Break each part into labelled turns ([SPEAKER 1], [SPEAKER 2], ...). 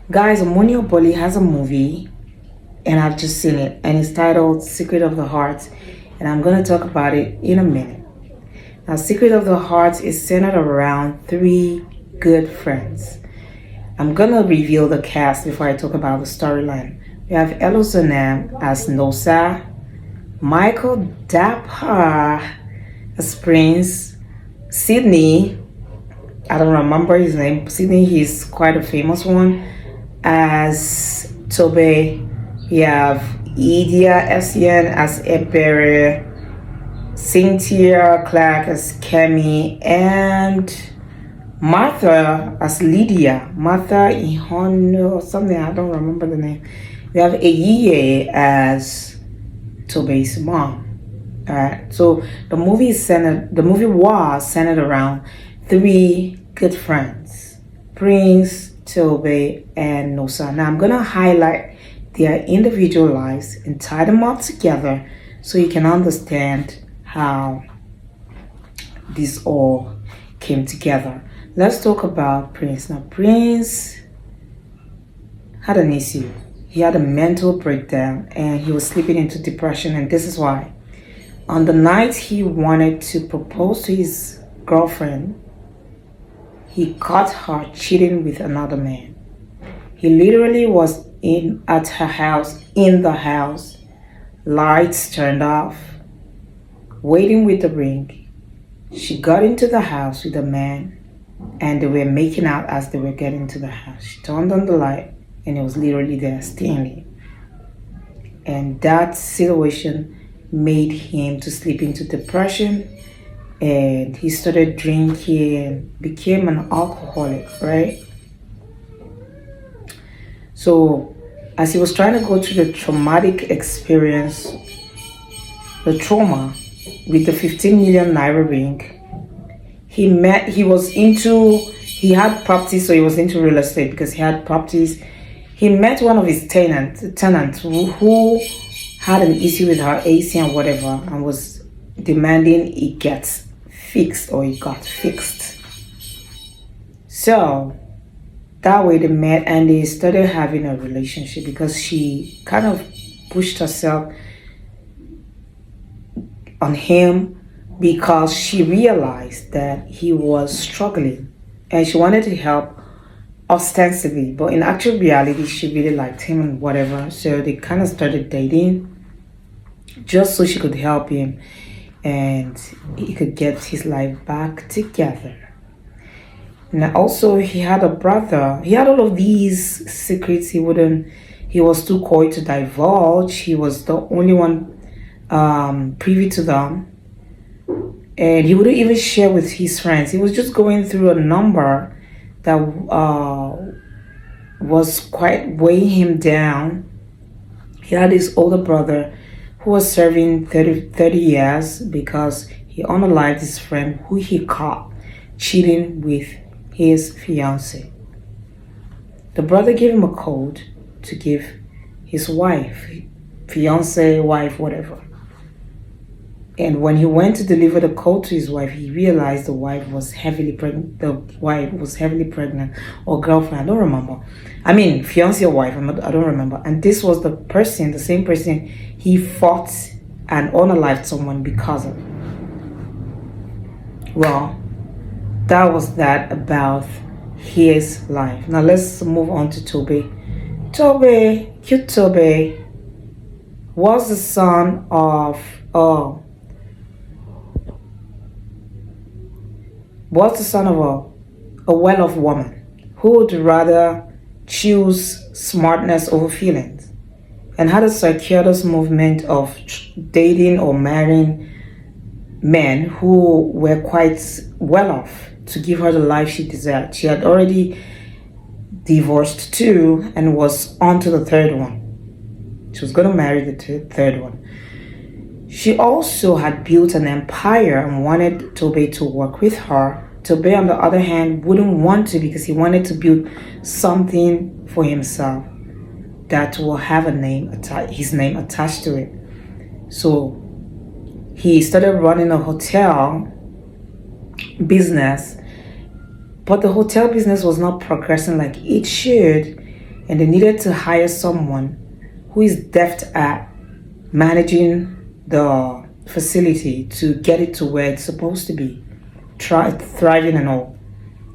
[SPEAKER 1] Guys, Omoni Oboli has a movie, and I've just seen it, and it's titled Secret of the Heart, and I'm going to talk about it in a minute. Now, Secret of the Heart is centered around three good friends. I'm going to reveal the cast before I talk about the storyline. We have Elozonam as Nosa, Michael Dappa as Prince, Sydney, I don't remember his name, Sydney, he's quite a famous one, as Tobe. We have Idia Aisien as Ebere, Cynthia, Clarke as Kemi, and Martha as Lydia. Martha Ehinome or something, I don't remember the name. We have Eyiyemi as Tobe's mom. Alright, so the movie was centered around three good friends, Prince, Tobe, and Nosa. Now I'm gonna highlight their individual lives and tie them up together so you can understand how this all came together. Let's talk about Prince. Now Prince had an issue. He had a mental breakdown and he was slipping into depression, and this is why. On the night he wanted to propose to his girlfriend, he caught her cheating with another man. He literally was at her house, in the house, lights turned off, waiting with the ring. She got into the house with a man and they were making out as they were getting to the house. She turned on the light and it was literally there standing. And that situation made him to slip into depression, and he started drinking, became an alcoholic, right? So as he was trying to go through the traumatic experience, the trauma with the 15 million naira ring, he had properties, so he was into real estate because he had properties. He met one of his tenants who had an issue with her Aisien whatever and was demanding it gets fixed, or it got fixed. So that way they met and they started having a relationship because she kind of pushed herself on him because she realized that he was struggling and she wanted to help ostensibly, but in actual reality she really liked him and whatever. So they kind of started dating just so she could help him and he could get his life back together. And also he had a brother. He had all of these secrets he was too coy to divulge. He was the only one privy to them, and he wouldn't even share with his friends. He was just going through a number that was quite weighing him down. He had his older brother who was serving 30 years because he unalived his friend who he caught cheating with his fiancée. The brother gave him a code to give his wife, fiancée, wife, whatever. And when he went to deliver the code to his wife, he realized the wife was heavily pregnant. Or girlfriend, I don't remember. I mean, fiancé or wife, I don't remember. And this was the same person he fought and unalived someone because of. Well, that was that about his life. Now let's move on to Tobe. Cute Tobe, was the son of a well-off woman who would rather choose smartness over feelings, and had a circuitous movement of dating or marrying men who were quite well-off to give her the life she desired. She had already divorced two and was on to the third one. She was going to marry the third one. She also had built an empire and wanted Tobe to work with her. Tobe, on the other hand, wouldn't want to because he wanted to build something for himself that will have his name attached to it. So he started running a hotel business, but the hotel business was not progressing like it should. and they needed to hire someone who is deft at managing the facility to get it to where it's supposed to be, thriving and all.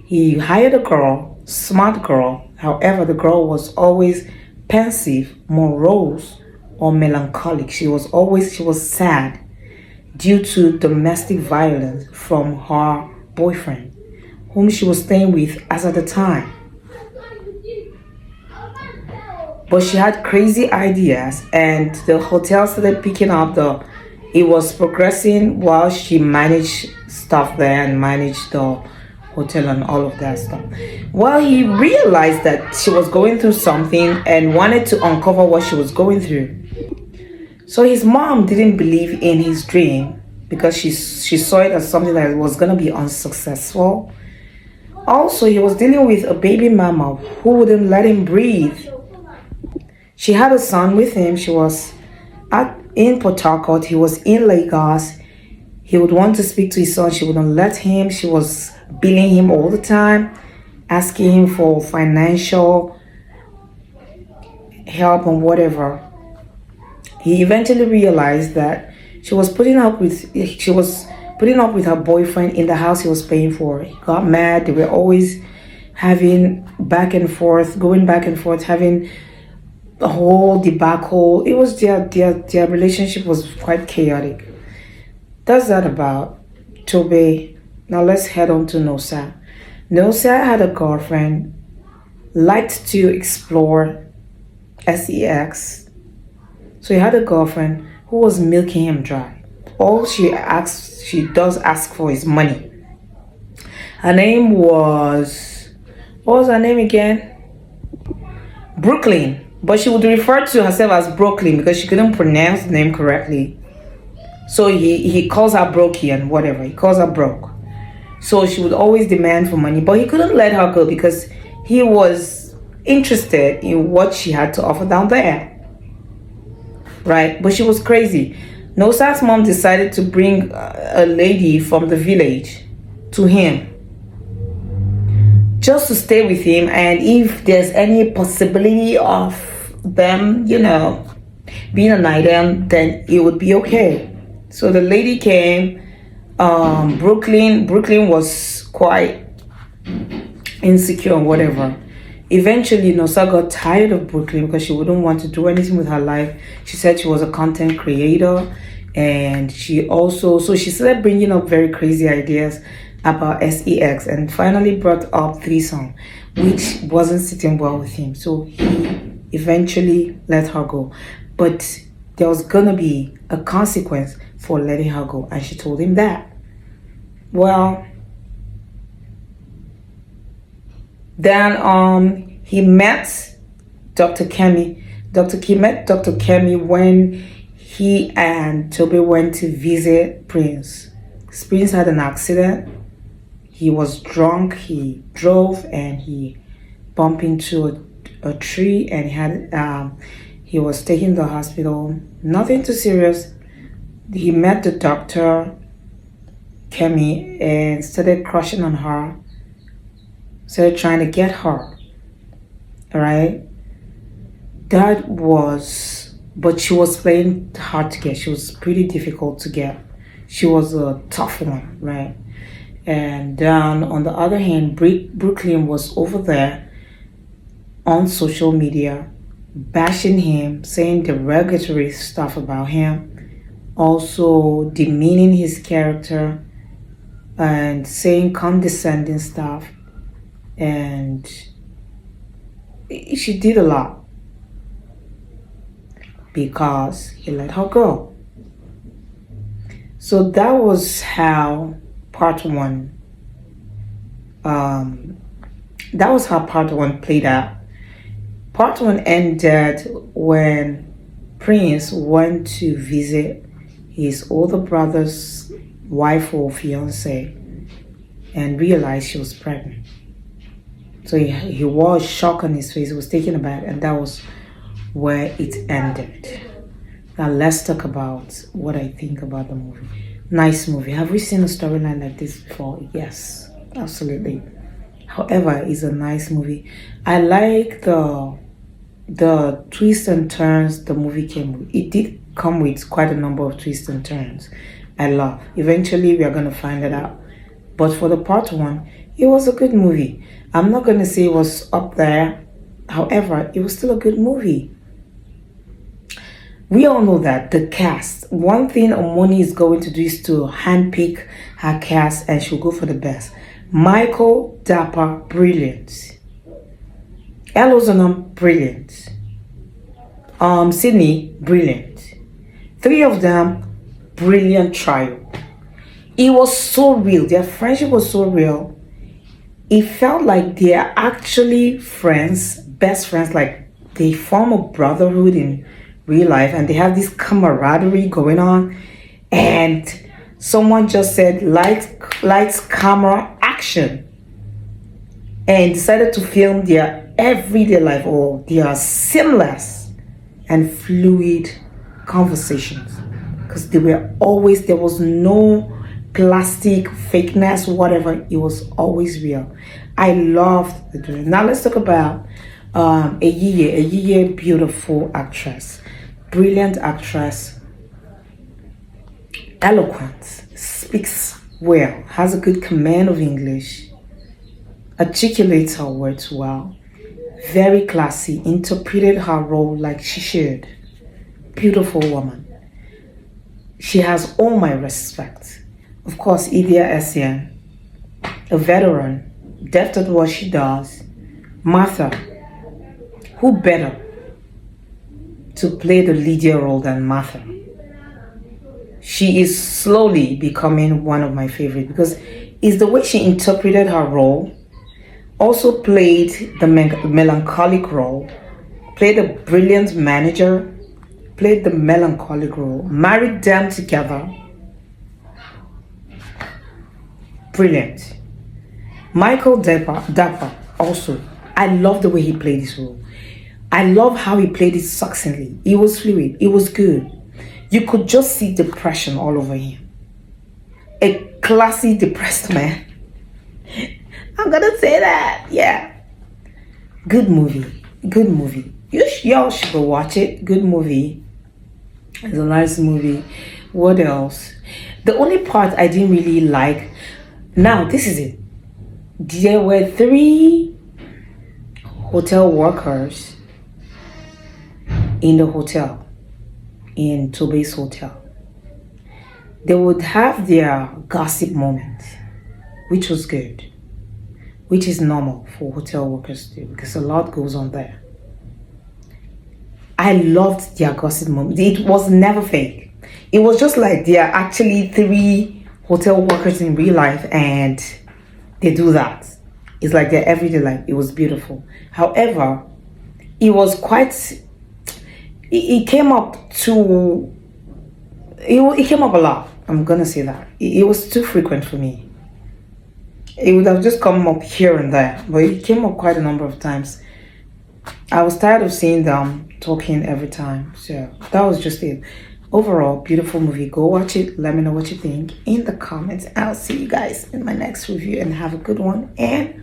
[SPEAKER 1] He hired a girl, smart girl. However, the girl was always pensive, morose, or melancholic. She was sad due to domestic violence from her boyfriend, whom she was staying with as at the time. But she had crazy ideas, and the hotel started picking up it was progressing while she managed stuff there and managed the hotel and all of that stuff. Well, he realized that she was going through something and wanted to uncover what she was going through. So his mom didn't believe in his dream because she saw it as something that was going to be unsuccessful. Also, he was dealing with a baby mama who wouldn't let him breathe. She had a son with him. She was in Port Harcourt. He was in Lagos. He would want to speak to his son. She wouldn't let him. She was billing him all the time, asking him for financial help and whatever. He eventually realized that she was putting up with her boyfriend in the house he was paying for. He got mad. They were always having going back and forth, having a whole debacle. It was their relationship was quite chaotic. That's that about Tobe. Now let's head on to Nosa. Nosa had a girlfriend, liked to explore sex. So he had a girlfriend who was milking him dry. All she does ask for is money. Her name was, what was her name again? Brooklyn. But she would refer to herself as Brooklyn because she couldn't pronounce the name correctly. So he calls her Brokey and whatever. He calls her Broke. So she would always demand for money. But he couldn't let her go because he was interested in what she had to offer down there. Right? But she was crazy. Nosa's mom decided to bring a lady from the village to him, just to stay with him, and if there's any possibility of them, being an item, then it would be okay. So the lady came. Brooklyn was quite insecure and whatever. Eventually, Nosa got tired of Brooklyn because she wouldn't want to do anything with her life. She said she was a content creator, and she started bringing up very crazy ideas about sex, and finally brought up threesome, which wasn't sitting well with him. So he eventually let her go. But there was gonna be a consequence for letting her go, and she told him that. Well, then he met Dr. Kemi. He met Dr. Kemi when he and Toby went to visit Prince. Prince had an accident. He was drunk, he drove, and he bumped into a tree, and he was taken to the hospital. Nothing too serious. He met the doctor, Kemi, and started crushing on her. Started trying to get her. Alright? But she was playing hard to get. She was pretty difficult to get. She was a tough one, right? And then on the other hand, Brooklyn was over there on social media, bashing him, saying derogatory stuff about him, also demeaning his character and saying condescending stuff. And she did a lot because he let her go. So that was how part one played out. Part one ended when Prince went to visit his older brother's wife or fiance and realized she was pregnant. So he was shocked on his face. He was taken aback, and that was where it ended. Now let's talk about what I think about the movie. Nice movie. Have we seen a storyline like this before? Yes, absolutely. However, it's a nice movie. I like the the twists and turns the movie came with. It did come with quite a number of twists and turns. I love. Eventually, we are going to find it out. But for the part one, it was a good movie. I'm not going to say it was up there. However, it was still a good movie. We all know that the cast, one thing Omoni is going to do is to handpick her cast and she'll go for the best. Michael, Dappa, brilliant. Elozonam, brilliant. Sydney, brilliant. Three of them, brilliant trio. It was so real. Their friendship was so real. It felt like they are actually friends, best friends. Like they form a brotherhood in real life and they have this camaraderie going on. And someone just said, lights, camera, action. And decided to film their everyday life or their seamless and fluid conversations. Because there was no plastic, fakeness, whatever. It was always real. I loved the dream. Now let's talk about Eyiye, beautiful actress, brilliant actress, eloquent, speaks well, has a good command of English, articulates her words well, very classy, interpreted her role like she should. Beautiful woman. She has all my respect. Of course, Idia Aisien, a veteran, deft at what she does. Martha, who better to play the leader role than Martha? She is slowly becoming one of my favorites because it's the way she interpreted her role, also played the melancholic role, played a brilliant manager, played the melancholic role, married them together. Brilliant. Michael Dappa also. I love the way he played this role. I love how he played it succinctly. It was fluid. It was good. You could just see depression all over him. A classy, depressed man. I'm gonna say that. Yeah. Good movie. Good movie. Y'all should go watch it. Good movie. It's a nice movie. What else? The only part I didn't really like. Now, this is it. There were 3 hotel workers in the hotel, in Tobe's hotel. They would have their gossip moment, which was good, which is normal for hotel workers to do because a lot goes on there. I loved their gossip moment. It was never fake. It was just like they are actually 3 hotel workers in real life and they do that. It's like their everyday life. It was beautiful. However, it was quite, it came up to, it came up a lot. I'm gonna say that. It was too frequent for me. It would have just come up here and there, but it came up quite a number of times. I was tired of seeing them talking every time. So that was just it. Overall, beautiful movie. Go watch it. Let me know what you think in the comments. I'll see you guys in my next review and have a good one. And